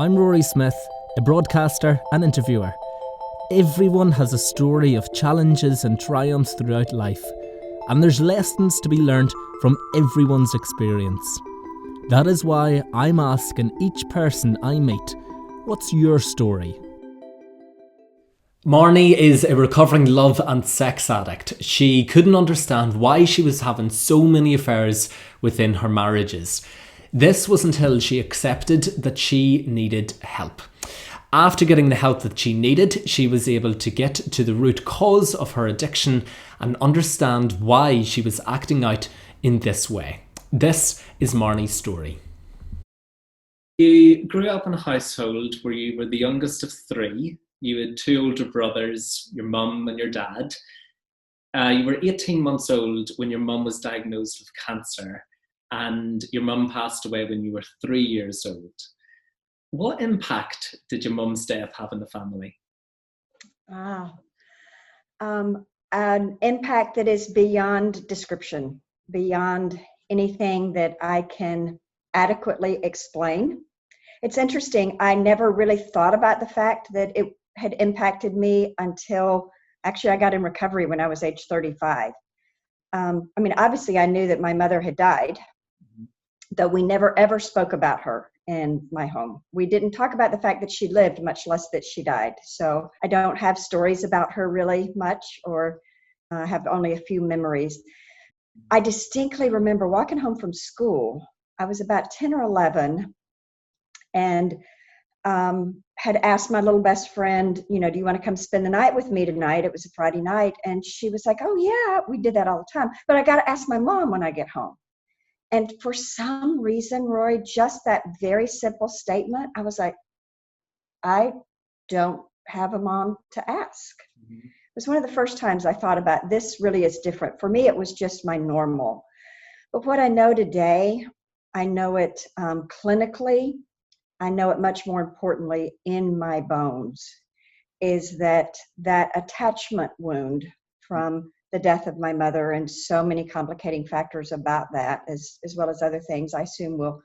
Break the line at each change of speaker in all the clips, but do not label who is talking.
I'm Rory Smith, a broadcaster and interviewer. Everyone has a story of challenges and triumphs throughout life, and there's lessons to be learnt from everyone's experience. That is why I'm asking each person I meet, what's your story? Marnie is a recovering love and sex addict. She couldn't understand why she was having so many affairs within her marriages. This was until she accepted that she needed help. After getting the help that she needed, she was able to get to the root cause of her addiction and understand why she was acting out in this way. This is Marnie's story. You grew up in a household where you were the youngest of three. You had two older brothers, your mum and your dad. You were 18 months old when your mum was diagnosed with cancer, and your mum passed away when you were 3 years old. What impact did your mum's death have in the family?
An impact that is beyond description, beyond anything that I can adequately explain. It's interesting, I never really thought about the fact that it had impacted me until actually I got in recovery when I was age 35. Obviously I knew that my mother had died, though we never ever spoke about her in my home. We didn't talk about the fact that she lived, much less that she died. So I don't have stories about her really much, or have only a few memories. I distinctly remember walking home from school. I was about 10 or 11 and had asked my little best friend, do you want to come spend the night with me tonight? It was a Friday night. And she was like, oh yeah, we did that all the time. But I got to ask my mom when I get home. And for some reason, Rory, just that very simple statement, I was like, I don't have a mom to ask. Mm-hmm. It was one of the first times I thought about this really is different. For me, it was just my normal. But what I know today, I know it clinically, I know it much more importantly in my bones, is that attachment wound from the death of my mother and so many complicating factors about that, as well as other things I assume we'll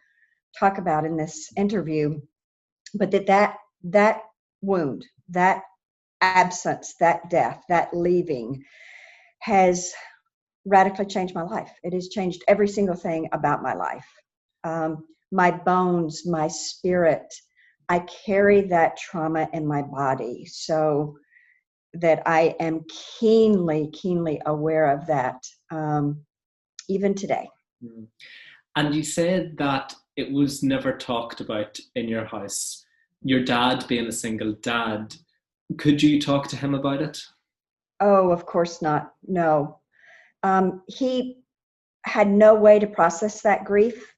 talk about in this interview. But that wound, that absence, that death, that leaving has radically changed my life. It has changed every single thing about my life. My bones, my spirit, I carry that trauma in my body. So that I am keenly aware of that, even today.
And you said that it was never talked about in your house. Your dad being a single dad, could you talk to him about it?
Oh, of course not. No. He had no way to process that grief.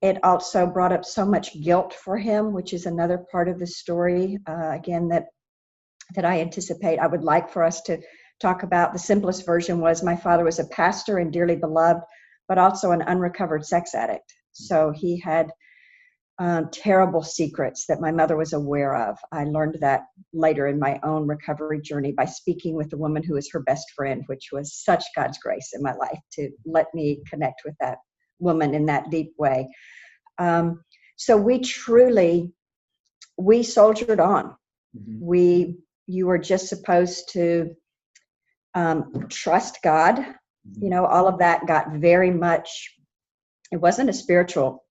It also brought up so much guilt for him, which is another part of the story, again, that I anticipate I would like for us to talk about. The simplest version was my father was a pastor and dearly beloved, but also an unrecovered sex addict. So he had terrible secrets that my mother was aware of. I learned that later in my own recovery journey by speaking with the woman who was her best friend, which was such God's grace in my life to let me connect with that woman in that deep way. So we soldiered on. Mm-hmm. You were just supposed to trust God. All of that got very much, it wasn't a spiritual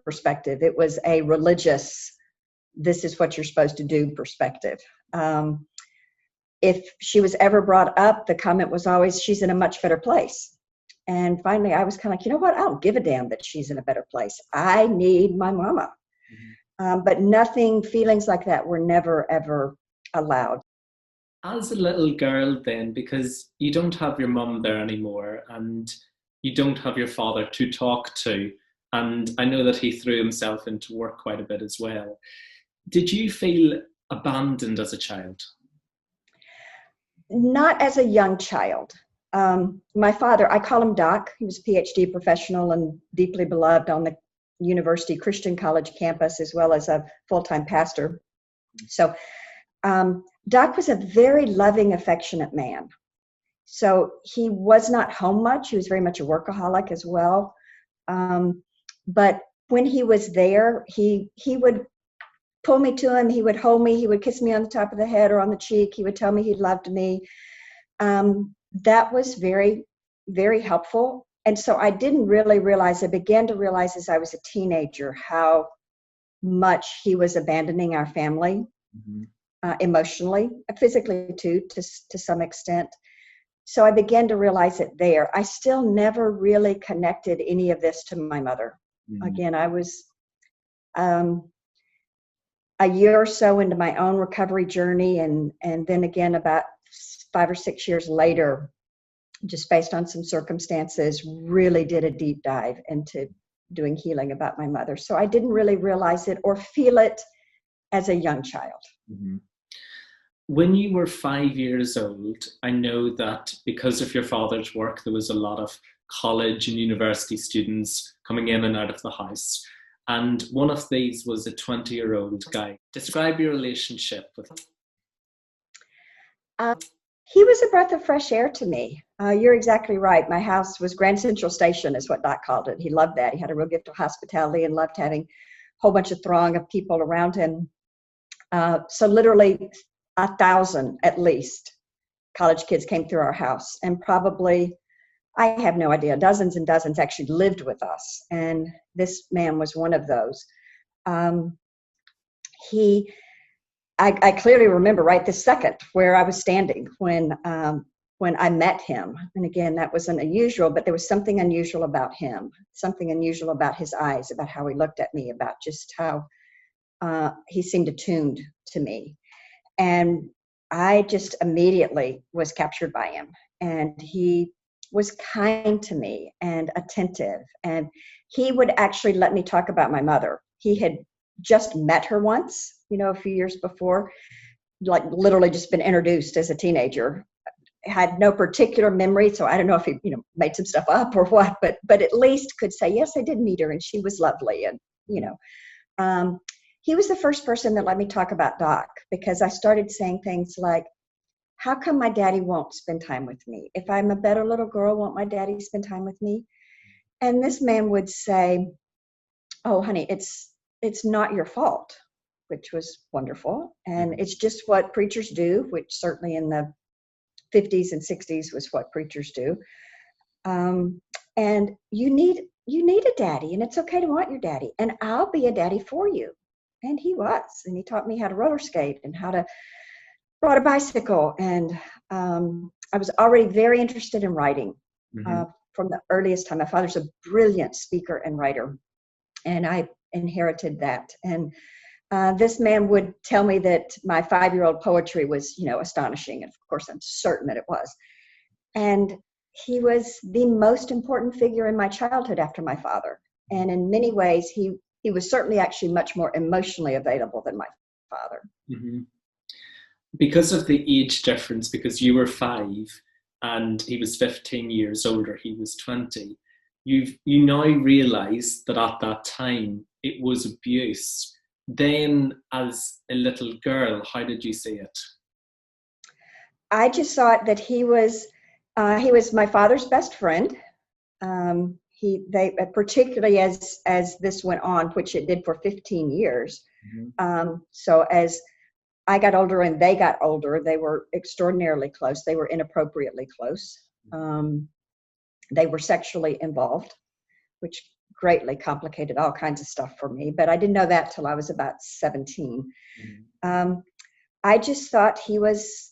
perspective. It was a religious, this is what you're supposed to do perspective. If she was ever brought up, the comment was always, she's in a much better place. And finally, I was kind of like, you know what? I don't give a damn that she's in a better place. I need my mama. Mm-hmm. But feelings like that were never, ever allowed.
As a little girl then, because you don't have your mum there anymore and you don't have your father to talk to, and I know that he threw himself into work quite a bit as well. Did you feel abandoned as a child?
Not as a young child. My father, I call him Doc. He was a PhD professional and deeply beloved on the University Christian College campus, as well as a full-time pastor. So Doc was a very loving, affectionate man. So he was not home much. He was very much a workaholic as well. But when he was there, he would pull me to him. He would hold me. He would kiss me on the top of the head or on the cheek. He would tell me he loved me. That was very, very helpful. And so I didn't really realize, I began to realize as I was a teenager how much he was abandoning our family, emotionally, physically too, to some extent. So I began to realize it there. I still never really connected any of this to my mother. Again, I was a year or so into my own recovery journey, and then again about 5 or 6 years later, just based on some circumstances, really did a deep dive into doing healing about my mother. So I didn't really realize it or feel it as a young child.
When you were 5 years old, I know that because of your father's work, there was a lot of college and university students coming in and out of the house. And one of these was a 20-year-old guy. Describe your relationship with him.
He was a breath of fresh air to me. You're exactly right. My house was Grand Central Station is what Doc called it. He loved that. He had a real gift of hospitality and loved having a whole bunch of throng of people around him. So literally 1,000 at least college kids came through our house, and probably, I have no idea, dozens and dozens actually lived with us. And this man was one of those. I clearly remember right this second where I was standing when I met him. And again, that wasn't unusual, but there was something unusual about him, something unusual about his eyes, about how he looked at me, about just how he seemed attuned to me. And I just immediately was captured by him. And he was kind to me and attentive. And he would actually let me talk about my mother. He had just met her once, a few years before, like literally just been introduced as a teenager. Had no particular memory, so I don't know if he, made some stuff up or what, but at least could say, yes, I did meet her and she was lovely. And, he was the first person that let me talk about Doc, because I started saying things like, how come my daddy won't spend time with me? If I'm a better little girl, won't my daddy spend time with me? And this man would say, oh, honey, it's not your fault, which was wonderful. And it's just what preachers do, which certainly in the 50s and 60s was what preachers do. And you need a daddy, and it's okay to want your daddy, and I'll be a daddy for you. And he was, and he taught me how to roller skate and how to ride a bicycle. And I was already very interested in writing from the earliest time. My father's a brilliant speaker and writer, and I inherited that. And this man would tell me that my 5-year-old poetry was, astonishing. And of course, I'm certain that it was. And he was the most important figure in my childhood after my father. And in many ways, he was certainly actually much more emotionally available than my father.
Because of the age difference, because you were 5 and he was 15 years older, he was 20, you now realise that at that time it was abuse. Then as a little girl, how did you see it?
I just thought that he was my father's best friend. They particularly as this went on, which it did for 15 years. So as I got older and they got older, they were extraordinarily close. They were inappropriately close. They were sexually involved, which greatly complicated all kinds of stuff for me. But I didn't know that till I was about 17. I just thought he was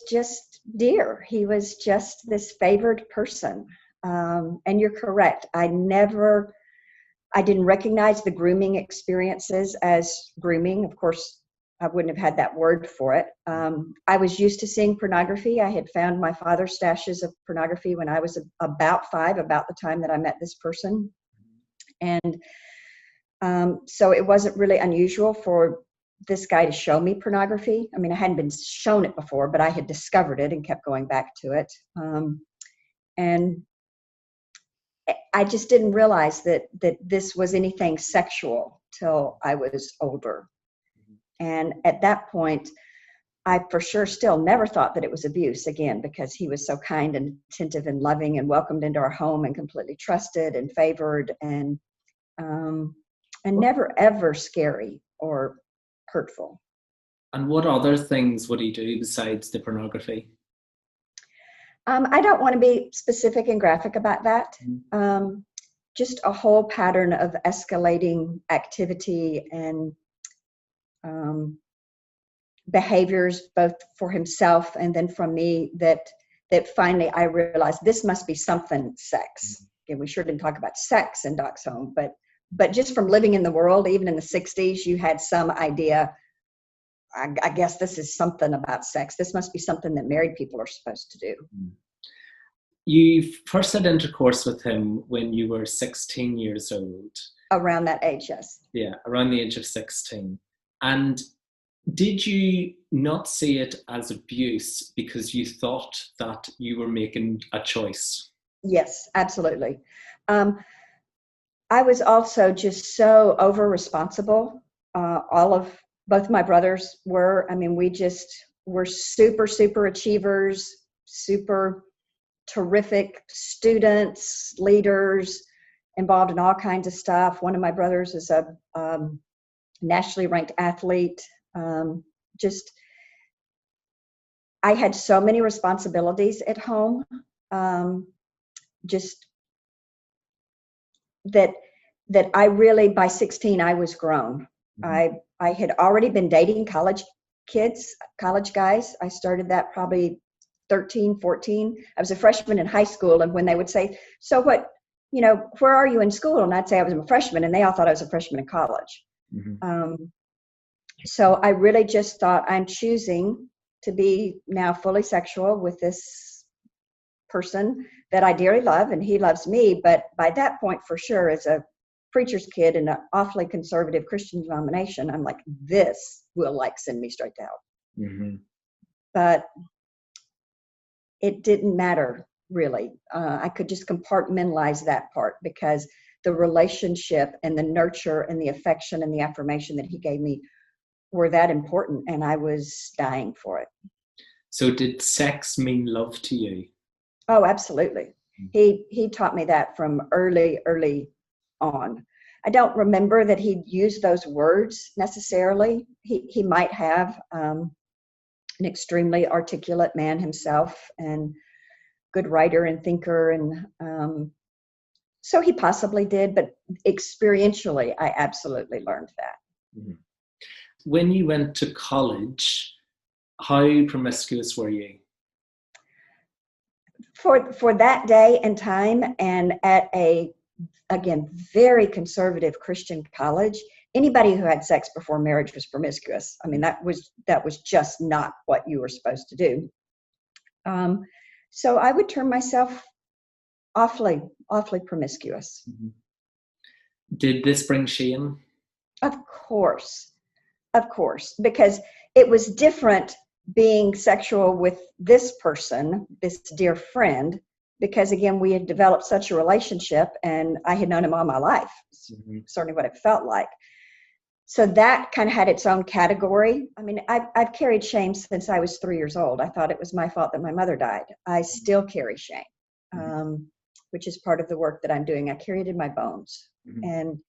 just dear. He was just this favored person. And you're correct. I didn't recognize the grooming experiences as grooming. Of course, I wouldn't have had that word for it. I was used to seeing pornography. I had found my father's stashes of pornography when I was about 5, about the time that I met this person. And so it wasn't really unusual for this guy to show me pornography. I mean, I hadn't been shown it before, but I had discovered it and kept going back to it. And I just didn't realize that this was anything sexual till I was older. And at that point, I for sure still never thought that it was abuse, again, because he was so kind and attentive and loving and welcomed into our home and completely trusted and favored and never ever scary. or hurtful.
And what other things would he do besides the pornography?
I don't want to be specific and graphic about that. Just a whole pattern of escalating activity and behaviors, both for himself and then from me, that finally I realized this must be something sex. And we sure didn't talk about sex in Doc's home, but just from living in the world, even in the 60s, you had some idea, I guess this is something about sex. This must be something that married people are supposed to do.
You first had intercourse with him when you were 16 years old.
Around that age, yes.
Yeah, around the age of 16. And did you not see it as abuse because you thought that you were making a choice?
Yes, absolutely. I was also just so over responsible. Both my brothers were. I mean, we just were super, super achievers, super terrific students, leaders, involved in all kinds of stuff. One of my brothers is a nationally ranked athlete. I had so many responsibilities at home. Just that I really, by 16, I was grown. I had already been dating college guys. I started that probably 13, 14. I was a freshman in high school, and when they would say, so what, where are you in school? And I'd say I was a freshman, and they all thought I was a freshman in college. So I really just thought, I'm choosing to be now fully sexual with this person that I dearly love, and he loves me. But by that point, for sure, as a preacher's kid in an awfully conservative Christian denomination, I'm like, this will send me straight to hell. But it didn't matter, really. I could just compartmentalize that part, because the relationship and the nurture and the affection and the affirmation that he gave me were that important, and I was dying for it.
So did sex mean love to you?
Oh, absolutely. He taught me that from early on. I don't remember that he'd use those words necessarily. He might have, an extremely articulate man himself, and good writer and thinker, and so he possibly did, but experientially, I absolutely learned that.
When you went to college, how promiscuous were you?
For that day and time, and at a, again, very conservative Christian college, anybody who had sex before marriage was promiscuous. I mean, that was just not what you were supposed to do. So I would term myself awfully promiscuous.
Did this bring shame?
Of course, because it was different being sexual with this person, this dear friend, because again, we had developed such a relationship, and I had known him all my life. Certainly what it felt like. So that kind of had its own category. I mean, I've carried shame since I was 3 years old. I thought it was my fault that my mother died. I still carry shame, which is part of the work that I'm doing. I carry it in my bones. And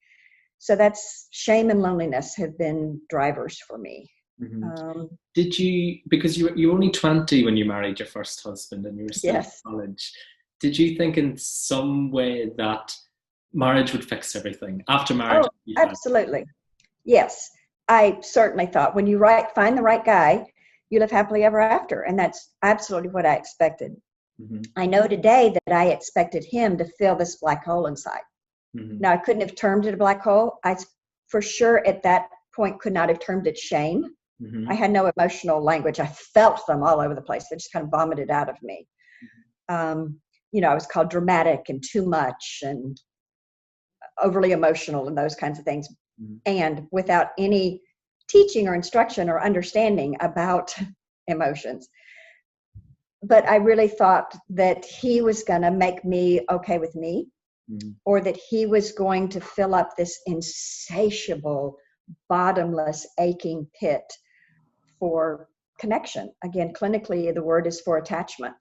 so that's shame and loneliness have been drivers for me.
Did you, because you were only 20 when you married your first husband and you were still in college, did you think in some way that marriage would fix everything after marriage?
Oh, absolutely. Yes, I certainly thought when you find the right guy, you live happily ever after. And that's absolutely what I expected. I know today that I expected him to fill this black hole inside. Now, I couldn't have termed it a black hole. I, for sure, at that point, could not have termed it shame. I had no emotional language. I felt them all over the place. They just kind of vomited out of me. I was called dramatic and too much and overly emotional and those kinds of things. And without any teaching or instruction or understanding about emotions. But I really thought that he was going to make me okay with me, or that he was going to fill up this insatiable, bottomless, aching pit for connection. Again, clinically, the word is for attachment.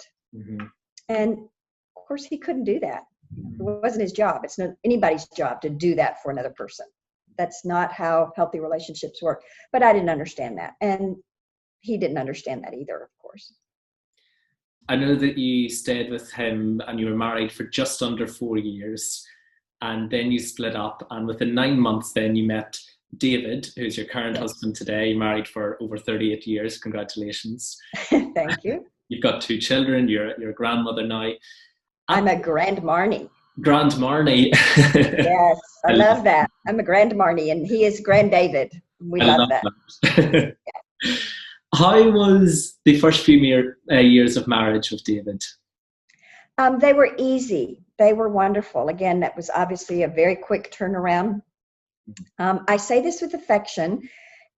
And of course, he couldn't do that. It wasn't his job. It's not anybody's job to do that for another person. That's not how healthy relationships work. But I didn't understand that. And he didn't understand that either, of course.
I know that you stayed with him and you were married for just under 4 years, and then you split up, and within 9 months then you met David, who's your current husband today. You're married for over 38 years. Congratulations.
Thank you.
You've got 2 children. You're a grandmother now.
I'm a grand Marnie.
Grand Marnie.
Yes, I love that. I'm a grand Marnie, and he is grand David. We love that.
How was the first few years of marriage with David?
They were easy. They were wonderful. Again, that was obviously a very quick turnaround. I say this with affection.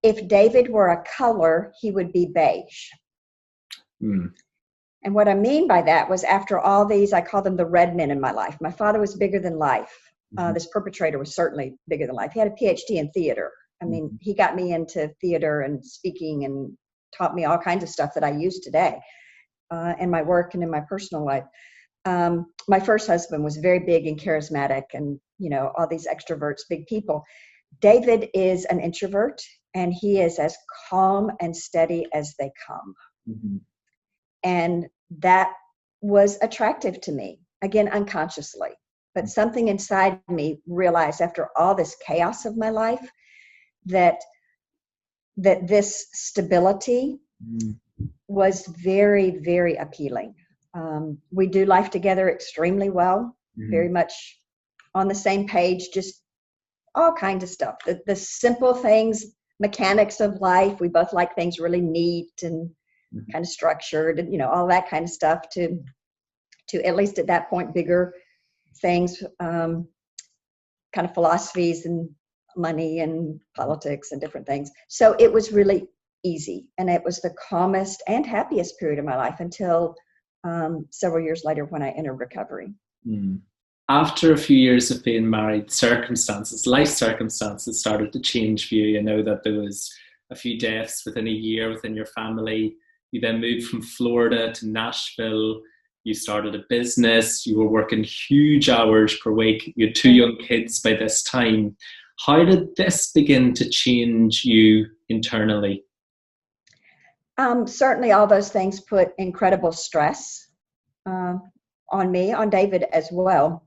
If David were a color, he would be beige. And what I mean by that was, after all these, I call them the red men in my life. My father was bigger than life. This perpetrator was certainly bigger than life. He had a PhD in theater. I mean, he got me into theater and speaking and taught me all kinds of stuff that I use today in my work and in my personal life. My first husband was very big and charismatic, and, you know, all these extroverts, big people. David is an introvert, and he is as calm and steady as they come. And that was attractive to me, again, unconsciously. But something inside me realized, after all this chaos of my life, that this stability was very, very appealing. We do life together extremely well, very much on the same page, just all kinds of stuff. The simple things, mechanics of life. We both like things really neat and kind of structured, and, you know, all that kind of stuff, to at least at that point, bigger things, kind of philosophies and money and politics and different things. So it was really easy, and it was the calmest and happiest period of my life until several years later, when I entered recovery.
After a few years of being married, life circumstances started to change for you. I know that there was a few deaths within a year within your family. You then moved from Florida to Nashville. You started a business. You were working huge hours per week. You had 2 young kids by this time. How did this begin to change you internally?
Certainly all those things put incredible stress on me, on David as well.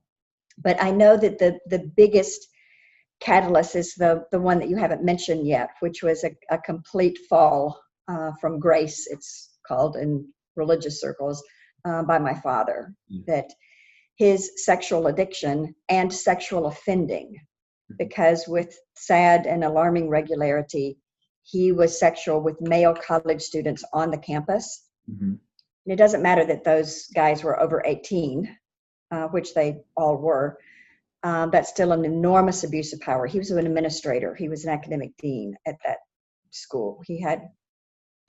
But I know that the biggest catalyst is the one that you haven't mentioned yet, which was a complete fall from grace, it's called in religious circles, by my father. That his sexual addiction and sexual offending, because with sad and alarming regularity, he was sexual with male college students on the campus. And it doesn't matter that those guys were over 18, which they all were. That's still an enormous abuse of power. He was an administrator. He was an academic dean at that school. He had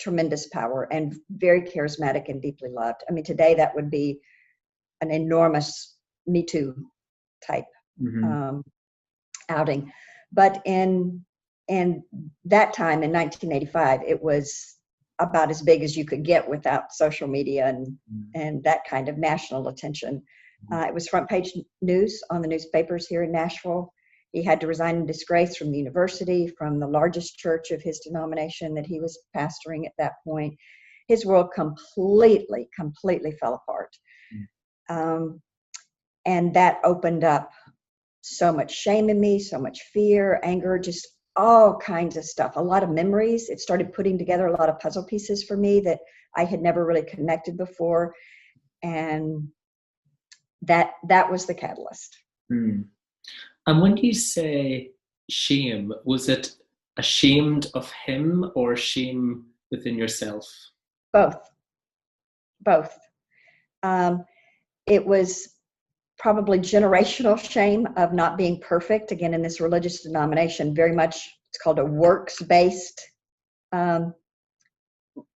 tremendous power and very charismatic and deeply loved. I mean, today that would be an enormous Me Too type outing. But in that time, in 1985, it was about as big as you could get without social media and that kind of national attention. It was front page news on the newspapers here in Nashville. He had to resign in disgrace from the university, from the largest church of his denomination that he was pastoring at that point. His world completely fell apart. And that opened up so much shame in me, so much fear, anger, just all kinds of stuff, a lot of memories. It started putting together a lot of puzzle pieces for me that I had never really connected before. And that was the catalyst.
And when you say shame, was it ashamed of him or shame within yourself?
Both. It was probably generational shame of not being perfect. Again, in this religious denomination, very much, it's called a works-based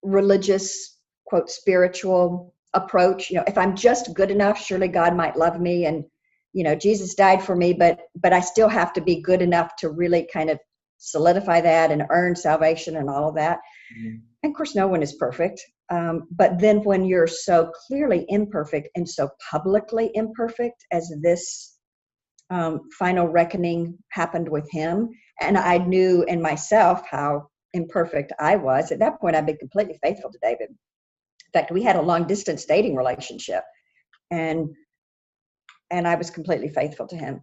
religious, quote, spiritual approach. You know, if I'm just good enough, surely God might love me, and, you know, Jesus died for me, but I still have to be good enough to really kind of solidify that and earn salvation and all of that. And of course, no one is perfect. But then when you're so clearly imperfect and so publicly imperfect as this final reckoning happened with him. And I knew in myself how imperfect I was. At that point, I'd been completely faithful to David. In fact, we had a long distance dating relationship, and I was completely faithful to him.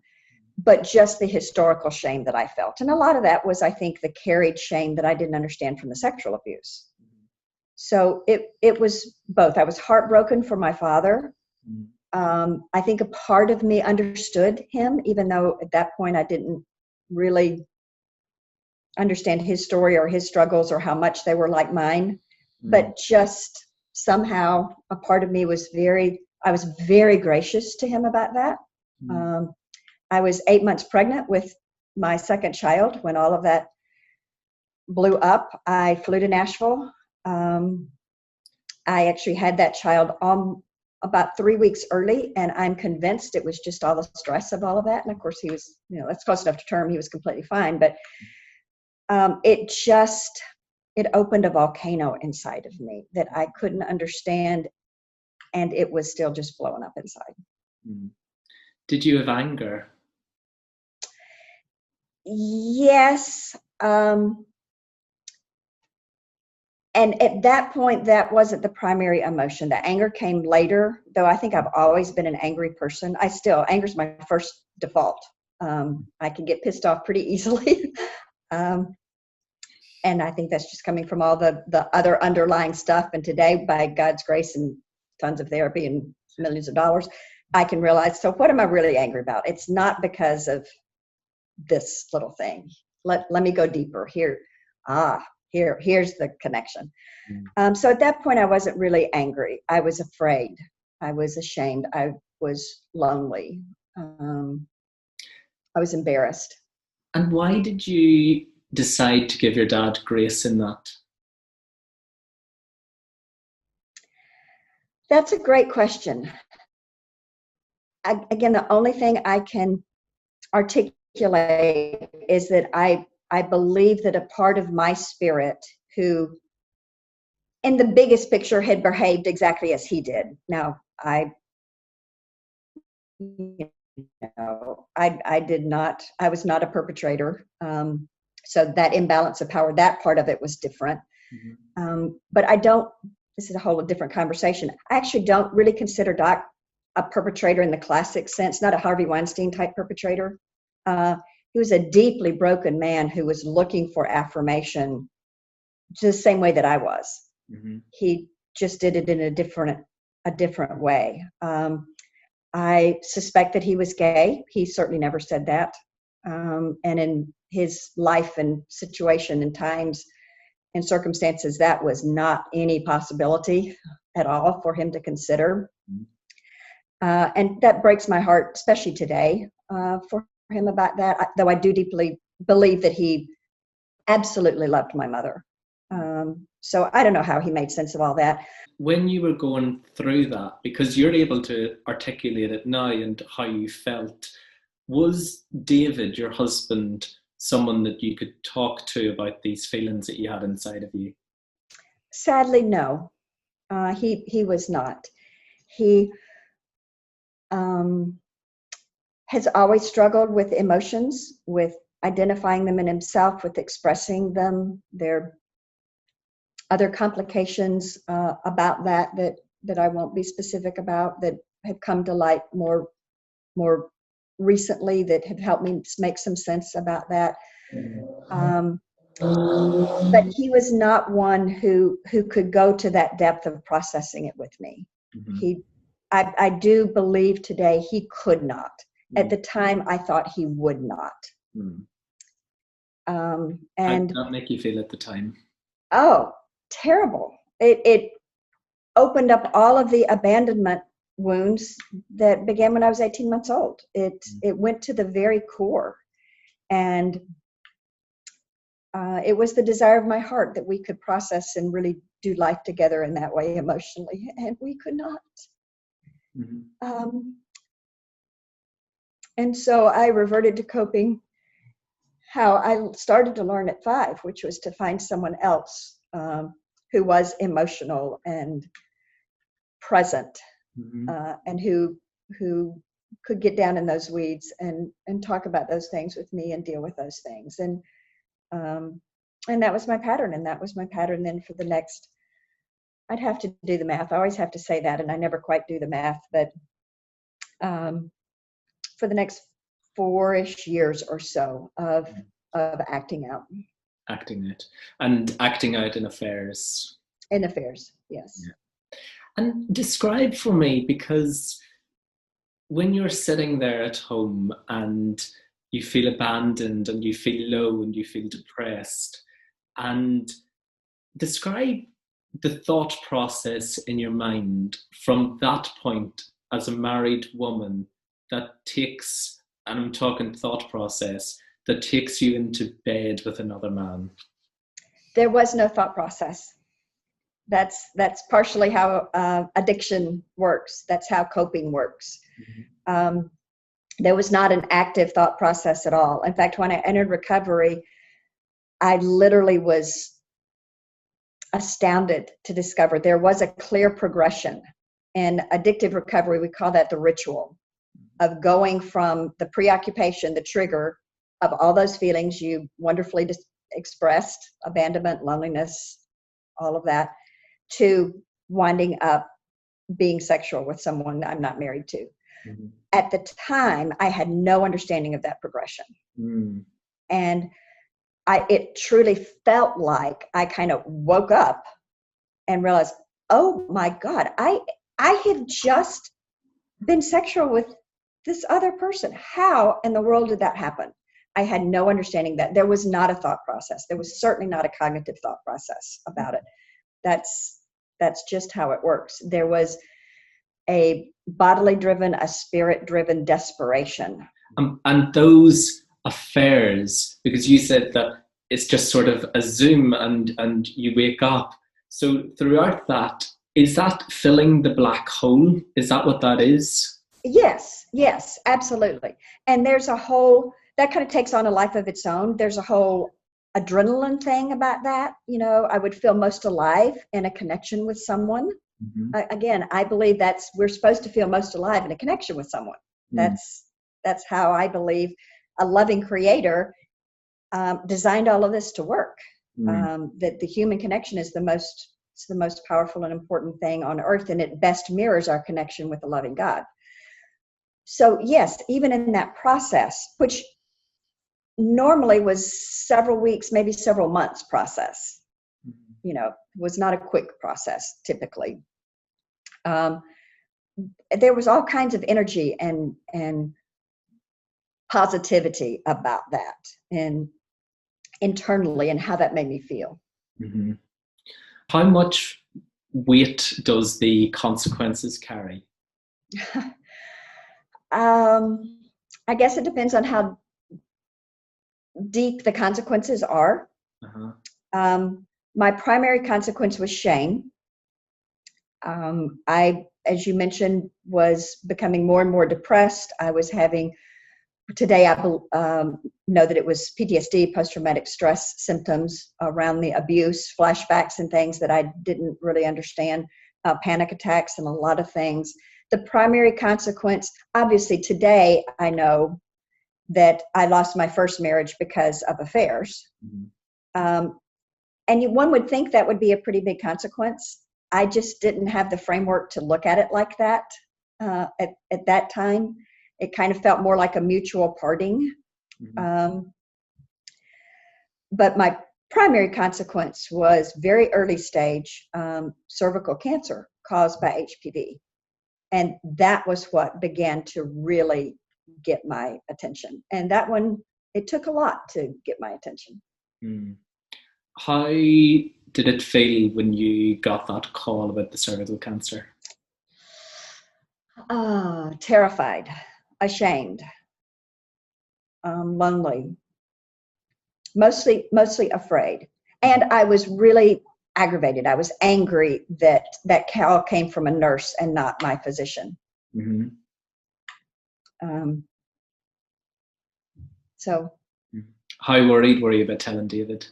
But just the historical shame that I felt. And a lot of that was, I think, the carried shame that I didn't understand from the sexual abuse. So it was both. I was heartbroken for my father. I think a part of me understood him, even though at that point I didn't really understand his story or his struggles or how much they were like mine. But just somehow a part of me was I was very gracious to him about that. I was 8 months pregnant with my second child when all of that blew up. I flew to Nashville. I actually had that child about 3 weeks early, and I'm convinced it was just all the stress of all of that. And of course, he was, that's close enough to term. He was completely fine, but it opened a volcano inside of me that I couldn't understand, and it was still just blowing up inside.
Did you have anger?
Yes. And at that point, that wasn't the primary emotion. The anger came later, though I think I've always been an angry person. Anger's my first default. I can get pissed off pretty easily. And I think that's just coming from all the other underlying stuff. And today, by God's grace and tons of therapy and millions of dollars, I can realize, so what am I really angry about? It's not because of this little thing. Let me go deeper here. Here's the connection. So at that point, I wasn't really angry. I was afraid. I was ashamed. I was lonely. I was embarrassed.
And why did you decide to give your dad grace in that?
That's a great question. Again, the only thing I can articulate is that I believe that a part of my spirit who, in the biggest picture, had behaved exactly as he did. Now, I did not, I was not a perpetrator. So that imbalance of power, that part of it was different. But this is a whole different conversation. I actually don't really consider Doc a perpetrator in the classic sense, not a Harvey Weinstein type perpetrator. He was a deeply broken man who was looking for affirmation just the same way that I was. He just did it in a different way. I suspect that he was gay. He certainly never said that. And in his life and situation and times and circumstances, that was not any possibility at all for him to consider. And that breaks my heart, especially today, for him about that, though I do deeply believe that he absolutely loved my mother. So I don't know how he made sense of all that.
When you were going through that, because you're able to articulate it now and how you felt, was David, your husband, someone that you could talk to about these feelings that you had inside of you?
Sadly, no. He was not. He has always struggled with emotions, with identifying them in himself, with expressing them. There are other complications about that I won't be specific about, that have come to light more recently, that have helped me make some sense about that. But he was not one who could go to that depth of processing it with me. I do believe today he could not. At the time, I thought he would not.
How did that make you feel at the time?
Oh, terrible. It opened up all of the abandonment wounds that began when I was 18 months old. It went to the very core. And it was the desire of my heart that we could process and really do life together in that way emotionally, and we could not. And so I reverted to coping how I started to learn at 5, which was to find someone else who was emotional and present, and who could get down in those weeds and talk about those things with me and deal with those things. And that was my pattern. And that was my pattern then for the next, I'd have to do the math. I always have to say that, and I never quite do the math, but for the next 4-ish years or so of acting out.
Acting out. And acting out in affairs.
In affairs, yes.
Yeah. And describe for me, because when you're sitting there at home and you feel abandoned and you feel low and you feel depressed, and describe the thought process in your mind from that point as a married woman that takes, and I'm talking thought process, that takes you into bed with another man.
There was no thought process. That's partially how addiction works. That's how coping works. Mm-hmm. There was not an active thought process at all. In fact, when I entered recovery, I literally was astounded to discover there was a clear progression. In addictive recovery, we call that the ritual of going from the preoccupation, the trigger of all those feelings you wonderfully expressed, abandonment, loneliness, all of that, to winding up being sexual with someone I'm not married to. Mm-hmm. At the time, I had no understanding of that progression. Mm. And it truly felt like I kind of woke up and realized, oh my God, I had just been sexual with this other person. How in the world did that happen? I had no understanding that. There was not a thought process. There was certainly not a cognitive thought process about it. That's just how it works. There was a bodily driven, a spirit driven desperation.
And those affairs, because you said that it's just sort of a zoom and you wake up. So throughout that, is that filling the black hole? Is that what that is?
Yes, absolutely. And there's a whole, that kind of takes on a life of its own. There's a whole adrenaline thing about that. You know, I would feel most alive in a connection with someone. Mm-hmm. Again, I believe we're supposed to feel most alive in a connection with someone. Mm. That's how I believe a loving creator designed all of this to work. Mm. That the human connection is the most powerful and important thing on earth, and it best mirrors our connection with the loving God. So yes, even in that process, which normally was several weeks, maybe several months process, you know, was not a quick process typically. There was all kinds of energy and positivity about that, and internally, and how that made me feel. Mm-hmm.
How much weight does the consequences carry?
I guess it depends on how deep the consequences are. Uh-huh. My primary consequence was shame. I, as you mentioned, was becoming more and more depressed. I was having, today I know that it was PTSD, post-traumatic stress symptoms around the abuse, flashbacks and things that I didn't really understand, panic attacks and a lot of things. The primary consequence, obviously today I know that I lost my first marriage because of affairs. Mm-hmm. And one would think that would be a pretty big consequence. I just didn't have the framework to look at it like that at that time. It kind of felt more like a mutual parting. Mm-hmm. But my primary consequence was very early stage cervical cancer caused by HPV. And that was what began to really get my attention. And that one, it took a lot to get my attention.
Mm. How did it feel when you got that call about the cervical cancer?
Terrified, ashamed, lonely, mostly afraid. And I was really aggravated. I was angry that call came from a nurse and not my physician. Mm-hmm. So.
How worried were you about telling David?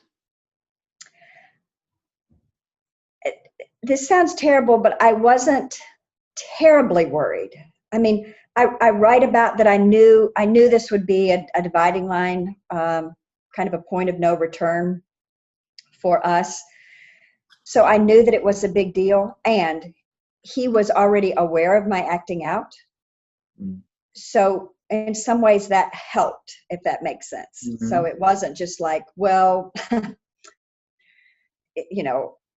This sounds terrible, but I wasn't terribly worried. I mean, I write about that. I knew this would be a dividing line, kind of a point of no return for us. So I knew that it was a big deal, and he was already aware of my acting out. So in some ways that helped, if that makes sense. So it wasn't just like, well,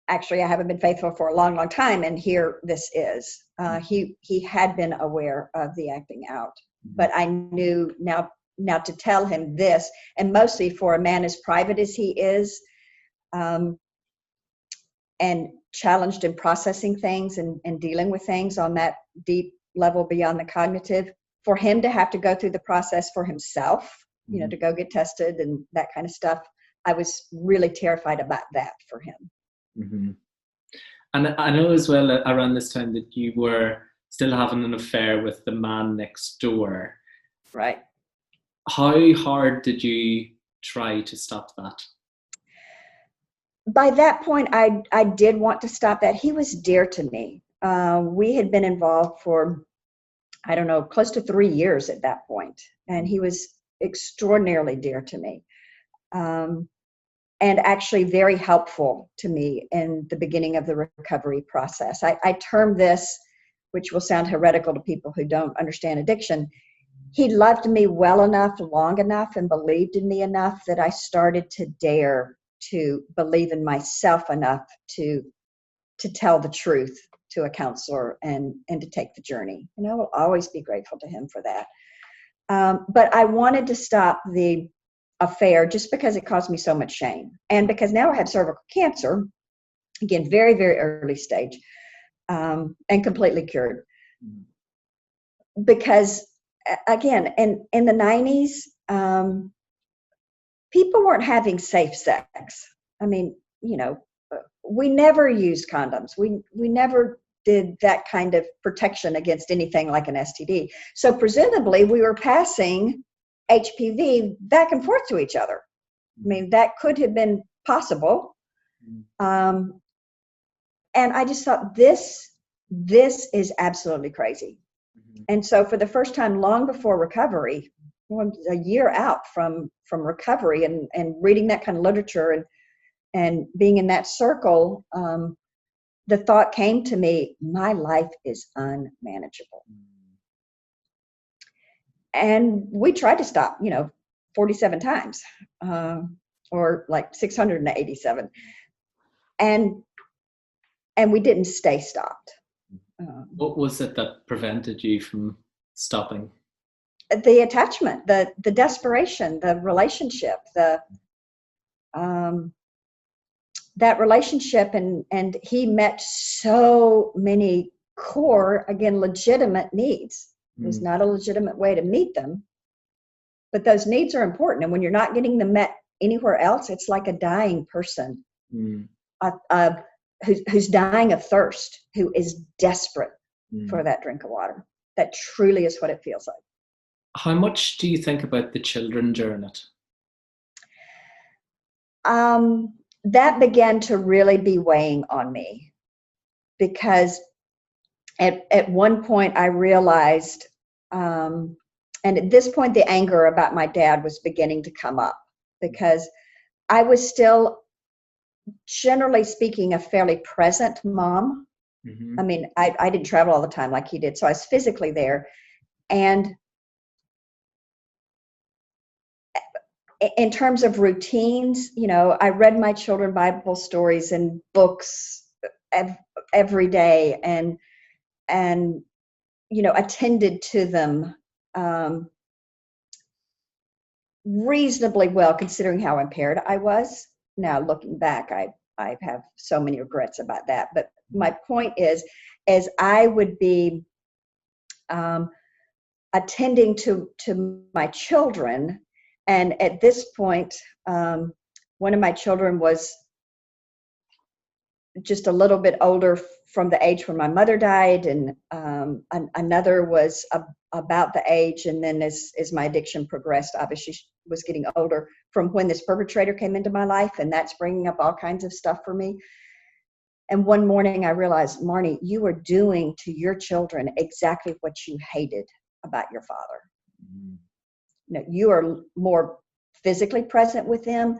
actually I haven't been faithful for a long, long time, and here this is. He had been aware of the acting out, but I knew now to tell him this, and mostly for a man as private as he is, and challenged in processing things and dealing with things on that deep level beyond the cognitive, for him to have to go through the process for himself, to go get tested and that kind of stuff. I was really terrified about that for him.
And I know as well around this time that you were still having an affair with the man next door.
Right.
How hard did you try to stop that?
By that point, I did want to stop that. He was dear to me. We had been involved for, I don't know, close to 3 years at that point, and he was extraordinarily dear to me, and actually very helpful to me in the beginning of the recovery process. I term this, which will sound heretical to people who don't understand addiction, he loved me well enough, long enough, and believed in me enough that I started to dare to believe in myself enough to tell the truth to a counselor and to take the journey. And I will always be grateful to him for that. But I wanted to stop the affair just because it caused me so much shame. And because now I have cervical cancer, again, very, very early stage, and completely cured. Because, again, in the 90s, people weren't having safe sex. I mean, we never used condoms. We never did that kind of protection against anything like an STD. So presumably we were passing HPV back and forth to each other. I mean, that could have been possible. And I just thought this is absolutely crazy. And so for the first time, long before recovery, a year out from recovery and reading that kind of literature and being in that circle, the thought came to me, my life is unmanageable. And we tried to stop, 47 times, or like 687. And we didn't stay stopped.
What was it that prevented you from stopping?
The attachment, the desperation, the relationship, that relationship, and he met so many core, again, legitimate needs. There's not a legitimate way to meet them, but those needs are important. And when you're not getting them met anywhere else, it's like a dying person who's dying of thirst, who is desperate for that drink of water. That truly is what it feels like.
How much do you think about the children during it?
That began to really be weighing on me, because at one point I realized, and at this point the anger about my dad was beginning to come up, because I was still, generally speaking, a fairly present mom. I mean, I didn't travel all the time like he did, so I was physically there. And in terms of routines, I read my children Bible stories and books every day, and attended to them reasonably well, considering how impaired I was. Now, looking back, I have so many regrets about that. But my point is, as I would be attending to my children, and at this point, one of my children was just a little bit older from the age when my mother died, and another was about the age, and then as my addiction progressed, obviously she was getting older from when this perpetrator came into my life, and that's bringing up all kinds of stuff for me. And one morning I realized, Marnie, you are doing to your children exactly what you hated about your father.
Mm.
You know, you are more physically present with them,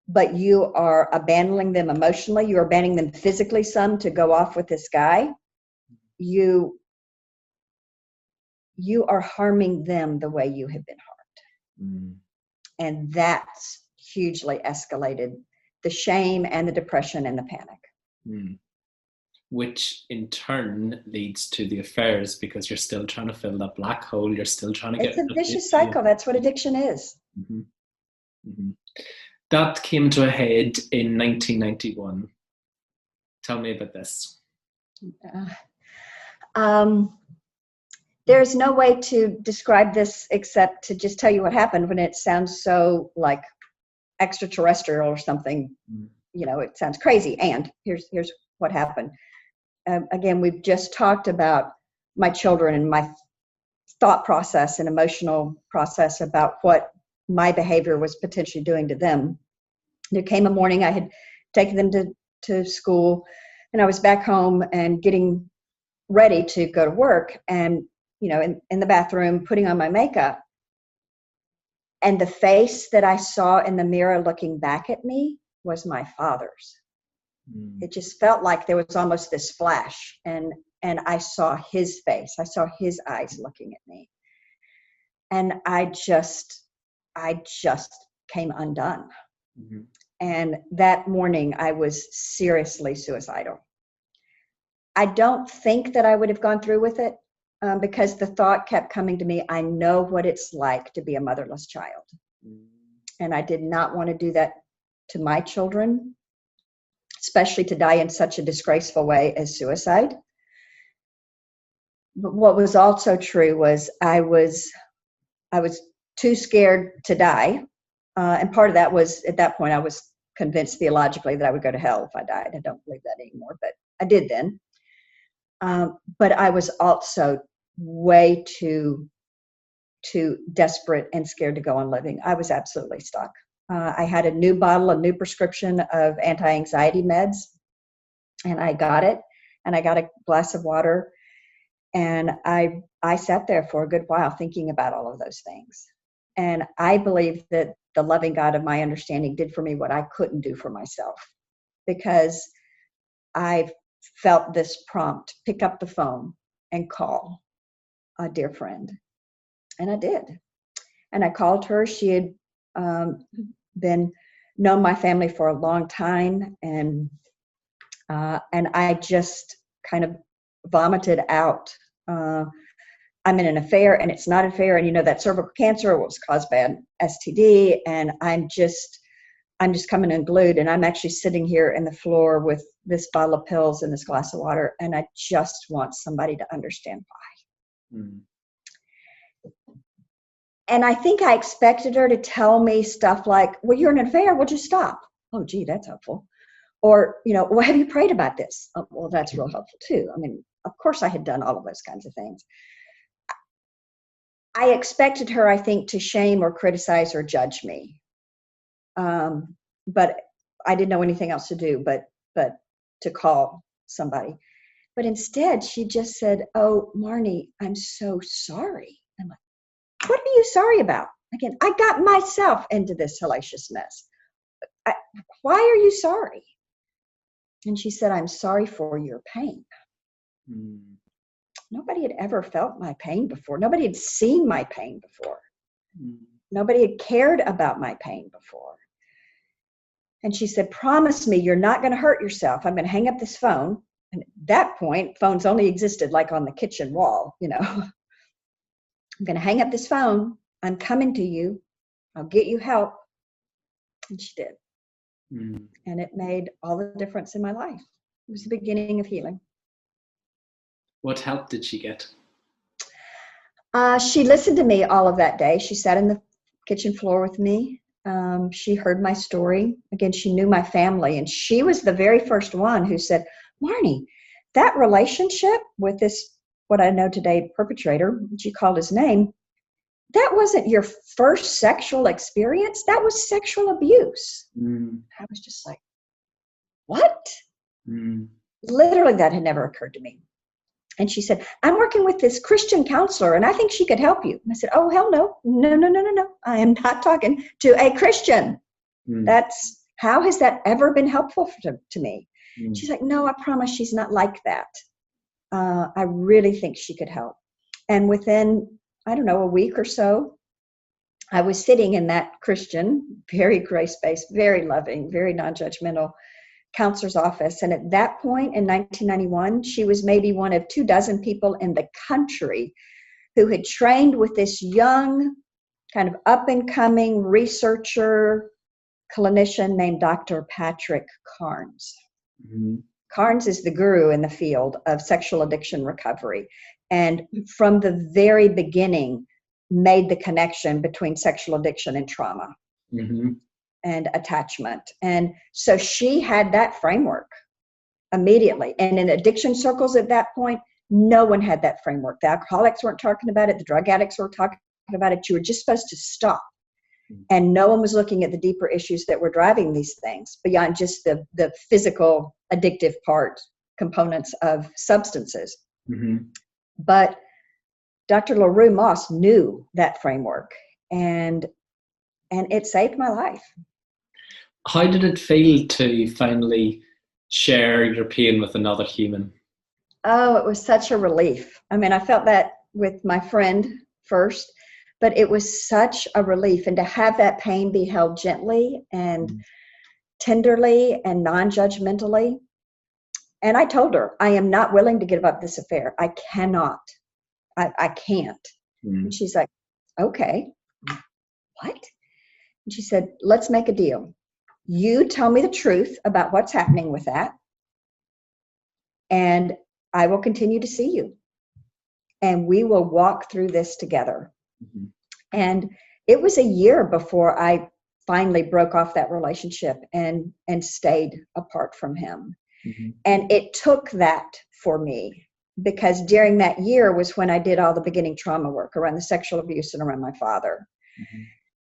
but you are abandoning them emotionally. You are abandoning them physically some to go off with this guy. You are harming them the way you have been harmed.
Mm.
And that's hugely escalated the shame and the depression and the panic.
Mm. Which in turn leads to the affairs, because you're still trying to fill that black hole. You're still trying to
It's
get
a vicious cycle. That's what addiction is.
Mm-hmm. Mm-hmm. That came to a head in 1991. Tell me about this.
There's no way to describe this except to just tell you what happened when it sounds so like extraterrestrial or something. You know, it sounds crazy. And here's what happened. Again, we've just talked about my children and my thought process and emotional process about what my behavior was potentially doing to them. There came a morning I had taken them to school, and I was back home and getting ready to go to work, and you know, in the bathroom, putting on my makeup, and the face that I saw in the mirror looking back at me was my father's. It just felt like there was almost this flash, and I saw his face. I saw his eyes looking at me, and I just came undone. Mm-hmm. And that morning, I was seriously suicidal. I don't think that I would have gone through with it because the thought kept coming to me. I know what it's like to be a motherless child, and I did not want to do that to my children, especially to die in such a disgraceful way as suicide. But what was also true was I was too scared to die. And part of that was, at that point, I was convinced theologically that I would go to hell if I died. I don't believe that anymore, but I did then. But I was also way too desperate and scared to go on living. I was absolutely stuck. I had a new prescription of anti-anxiety meds, and I got it, and I got a glass of water, and I sat there for a good while thinking about all of those things. And I believe that the loving God of my understanding did for me what I couldn't do for myself, because I felt this prompt, pick up the phone and call a dear friend. And I did. And I called her. She had been known my family for a long time, and I just kind of vomited out. I'm in an affair, and it's not an affair, and you know that cervical cancer was caused by an STD, and I'm just coming unglued, and I'm actually sitting here in the floor with this bottle of pills and this glass of water, and I just want somebody to understand why. Mm. And I think I expected her to tell me stuff like, well, you're in an affair, well, just stop. Oh, gee, that's helpful. Or, you know, well, have you prayed about this? Oh, well, that's real helpful too. I mean, of course I had done all of those kinds of things. I expected her, I think, to shame or criticize or judge me. But I didn't know anything else to do but to call somebody. But instead, she just said, oh, Marnie, I'm so sorry. I'm like, what are you sorry about? Again, I got myself into this hellacious mess. Why are you sorry? And she said, I'm sorry for your pain. Mm. Nobody had ever felt my pain before. Nobody had seen my pain before. Mm. Nobody had cared about my pain before. And she said, promise me you're not going to hurt yourself. I'm going to hang up this phone. And at that point, phones only existed like on the kitchen wall, you know. I'm going to hang up this phone. I'm coming to you. I'll get you help. And she did. Mm. And it made all the difference in my life. It was the beginning of healing.
What help did she get?
She listened to me all of that day. She sat in the kitchen floor with me. She heard my story. Again, she knew my family. And she was the very first one who said, Marnie, that relationship with this, what I know today, perpetrator, she called his name, that wasn't your first sexual experience. That was sexual abuse. Mm. I was just like, what? Mm. Literally, that had never occurred to me. And she said, I'm working with this Christian counselor, and I think she could help you. And I said, oh, hell no. No, no, no, no, no. I am not talking to a Christian. How has that ever been helpful to me? She's like, no, I promise she's not like that. I really think she could help. And within, I don't know, a week or so, I was sitting in that Christian, very grace-based, very loving, very non-judgmental counselor's office. And at that point in 1991, she was maybe one of 24 people in the country who had trained with this young, kind of up-and-coming researcher, clinician named Dr. Patrick Carnes. Carnes is the guru in the field of sexual addiction recovery. And from the very beginning, made the connection between sexual addiction and trauma. And attachment. And so she had that framework immediately. And in addiction circles at that point, no one had that framework. The alcoholics weren't talking about it. The drug addicts weren't talking about it. You were just supposed to stop. And no one was looking at the deeper issues that were driving these things beyond just the physical addictive components of substances. But Dr. LaRue Moss knew that framework, and it saved my life.
How did it feel to finally share your pain with another human?
Oh, it was such a relief. I mean, I felt that with my friend first, but it was such a relief. And to have that pain be held gently and tenderly and non-judgmentally. And I told her, I am not willing to give up this affair. I cannot. I can't. And she's like, okay, what? And she said, let's make a deal. You tell me the truth about what's happening with that, and I will continue to see you. And we will walk through this together. And it was a year before I finally broke off that relationship and stayed apart from him. And it took that for me, because during that year was when I did all the beginning trauma work around the sexual abuse and around my father.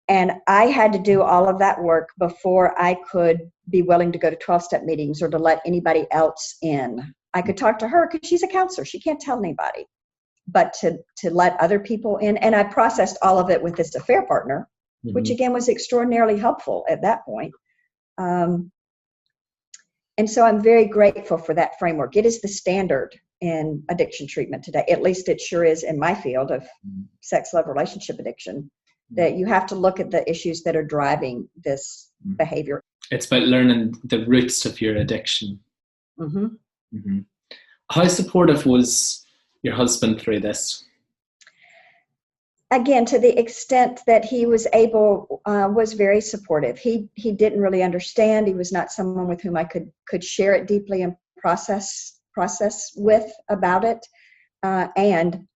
And I had to do all of that work before I could be willing to go to 12-step meetings or to let anybody else in. I could talk to her because she's a counselor. She can't tell anybody. But to let other people in, and I processed all of it with this affair partner, which again was extraordinarily helpful at that point. And so I'm very grateful for that framework. It is the standard in addiction treatment today. At least it sure is in my field of sex, love, relationship addiction, that you have to look at the issues that are driving this behavior.
It's about learning the roots of your addiction. How supportive was your husband through this?
Again, to the extent that he was able, was very supportive. He didn't really understand. He was not someone with whom I could share it deeply and process with about it. And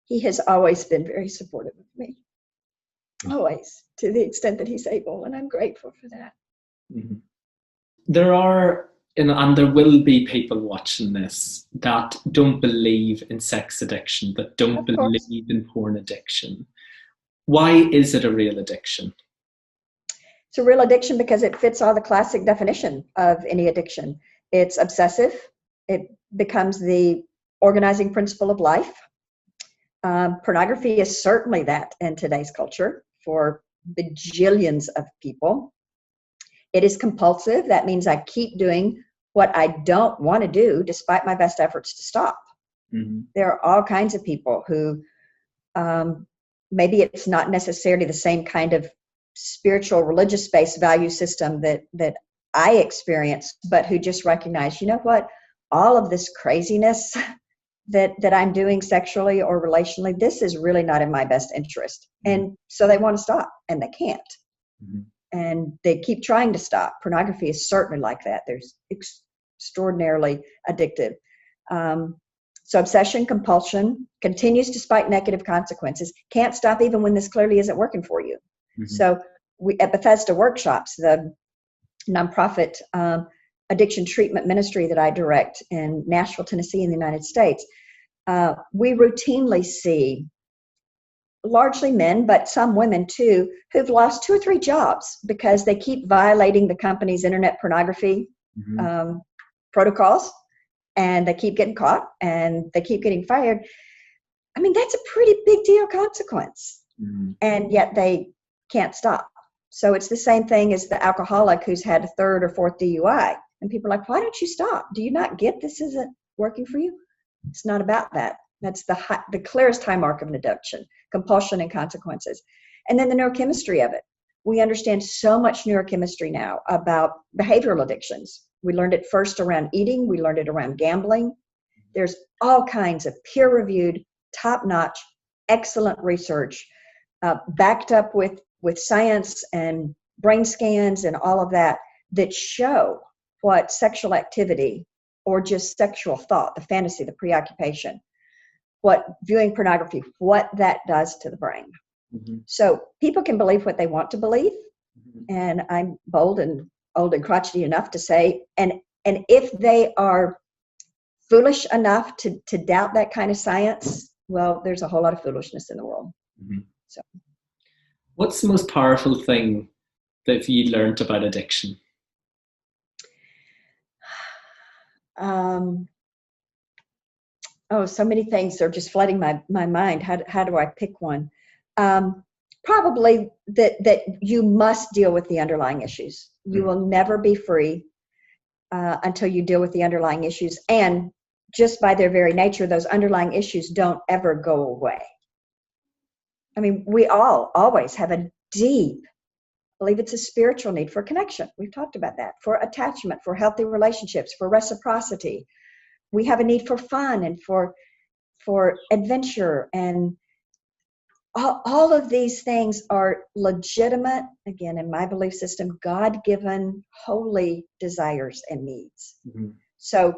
he has always been very supportive of me. Always, to the extent that he's able, and I'm grateful for that.
There are, and there will be people watching this that don't believe in sex addiction, that don't believe in porn addiction. Why is it a real addiction?
It's a real addiction because it fits all the classic definition of any addiction. It's obsessive. It becomes the organizing principle of life. Pornography is certainly that in today's culture for bajillions of people. It is compulsive. That means I keep doing what I don't want to do despite my best efforts to stop. There are all kinds of people who maybe it's not necessarily the same kind of spiritual, religious-based value system that I experience, but who just recognize, you know what, all of this craziness that I'm doing sexually or relationally, this is really not in my best interest. And so they want to stop and they can't. And they keep trying to stop. Pornography is certainly like that. There's extraordinarily addictive. So obsession, compulsion, continues despite negative consequences, can't stop even when this clearly isn't working for you. So we at Bethesda Workshops, the nonprofit addiction treatment ministry that I direct in Nashville, Tennessee in the United States, we routinely see largely men, but some women too, who've lost 2 or 3 jobs because they keep violating the company's internet pornography protocols. and they keep getting caught and they keep getting fired. I mean, that's a pretty big deal consequence. And yet they can't stop. So it's the same thing as the alcoholic who's had a third or fourth DUI. And people are like, why don't you stop? Do you not get this isn't working for you? It's not about that. That's the clearest high mark of an addiction, compulsion and consequences. And then the neurochemistry of it. We understand so much neurochemistry now about behavioral addictions. We learned it first around eating. We learned it around gambling. There's all kinds of peer-reviewed, top-notch, excellent research backed up with science and brain scans and all of that show what sexual activity or just sexual thought, the fantasy, the preoccupation, what viewing pornography, what that does to the brain. So people can believe what they want to believe. And I'm bold and old and crotchety enough to say, and if they are foolish enough to doubt that kind of science, well, there's a whole lot of foolishness in the world. So,
what's the most powerful thing that you learned about addiction?
So many things are just flooding my mind. How do I pick one? Probably that you must deal with the underlying issues. You will never be free until you deal with the underlying issues. And just by their very nature, those underlying issues don't ever go away. I mean, we all always have a deep, I believe it's a spiritual need for connection. We've talked about that, for attachment, for healthy relationships, for reciprocity. We have a need for fun and for adventure, and all of these things are legitimate, again, in my belief system, God-given, holy desires and needs. So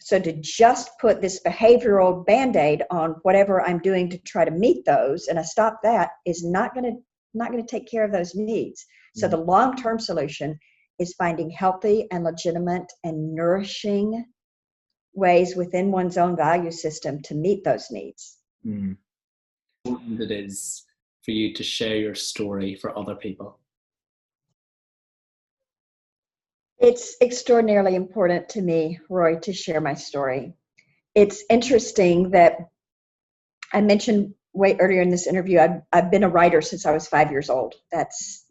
to just put this behavioral Band-Aid on whatever I'm doing to try to meet those, and I stop that, is not going to take care of those needs. So the long-term solution is finding healthy and legitimate and nourishing ways within one's own value system to meet those needs.
Important it is for you to share your story for other people.
It's extraordinarily important to me, Roy, to share my story. It's interesting that I mentioned way earlier in this interview, I've been a writer since I was 5 years old. That's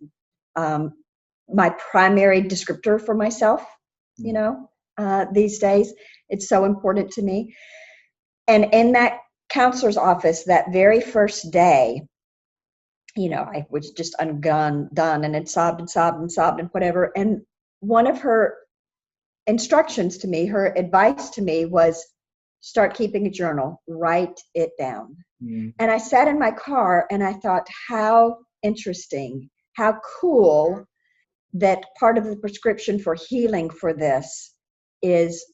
my primary descriptor for myself, these days. It's so important to me. And in that counselor's office, that very first day, I was just done and had sobbed and whatever. And one of her instructions to me, her advice to me was, start keeping a journal, write it down. And I sat in my car and I thought, how interesting, how cool that part of the prescription for healing for this is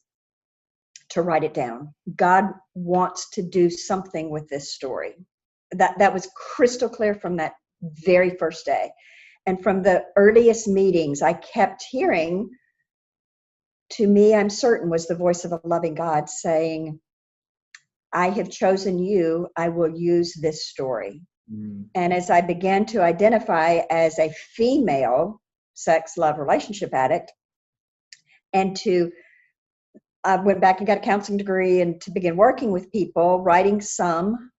to write it down. God wants to do something with this story. That was crystal clear from that very first day. And from the earliest meetings, I kept hearing, to me, I'm certain, was the voice of a loving God saying, I have chosen you, I will use this story. And as I began to identify as a female sex, love, relationship addict, and I went back and got a counseling degree and to begin working with people, writing some,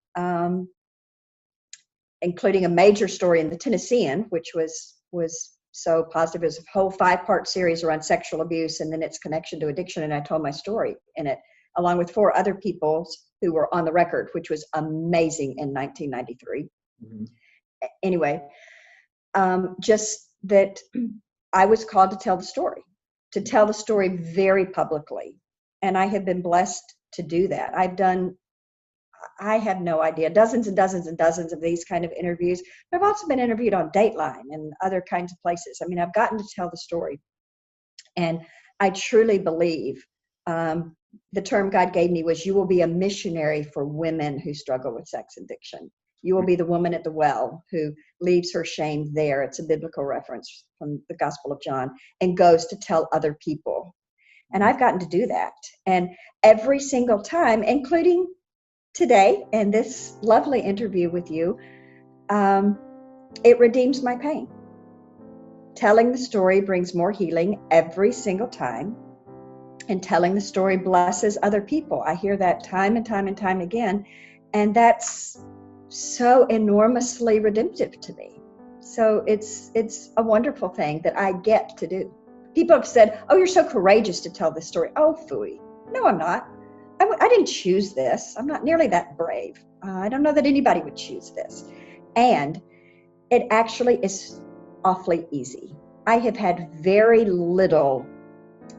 including a major story in the Tennessean, which was so positive. It was a whole 5-part series around sexual abuse and then its connection to addiction. And I told my story in it, along with 4 other people who were on the record, which was amazing in 1993. Anyway, just that I was called to tell the story very publicly. And I have been blessed to do that. I have no idea, dozens and dozens and dozens of these kind of interviews. But I've also been interviewed on Dateline and other kinds of places. I mean, I've gotten to tell the story. And I truly believe the term God gave me was, you will be a missionary for women who struggle with sex addiction. You will be the woman at the well who leaves her shame there. It's a biblical reference from the Gospel of John, and goes to tell other people. And I've gotten to do that. And every single time, including today and this lovely interview with you, it redeems my pain. Telling the story brings more healing every single time. And telling the story blesses other people. I hear that time and time and time again. And that's so enormously redemptive to me. So it's a wonderful thing that I get to do. People have said, oh, you're so courageous to tell this story. Oh, phooey. No, I'm not. I didn't choose this. I'm not nearly that brave. I don't know that anybody would choose this. And it actually is awfully easy. I have had very little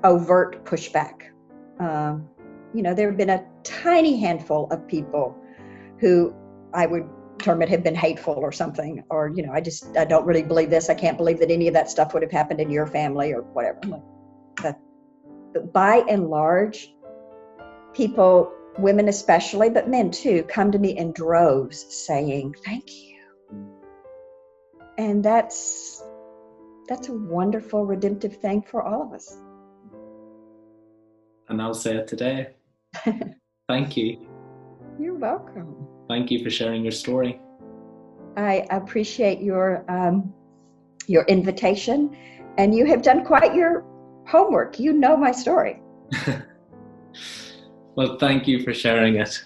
overt pushback. There have been a tiny handful of people who I would term it have been hateful or something, or, I don't really believe this. I can't believe that any of that stuff would have happened in your family or whatever. But by and large, people, women especially, but men too, come to me in droves saying, thank you. And that's a wonderful, redemptive thing for all of us.
And I'll say it today. Thank you.
You're welcome.
Thank you for sharing your story.
I appreciate your invitation, and you have done quite your homework. You know my story.
Well, thank you for sharing it.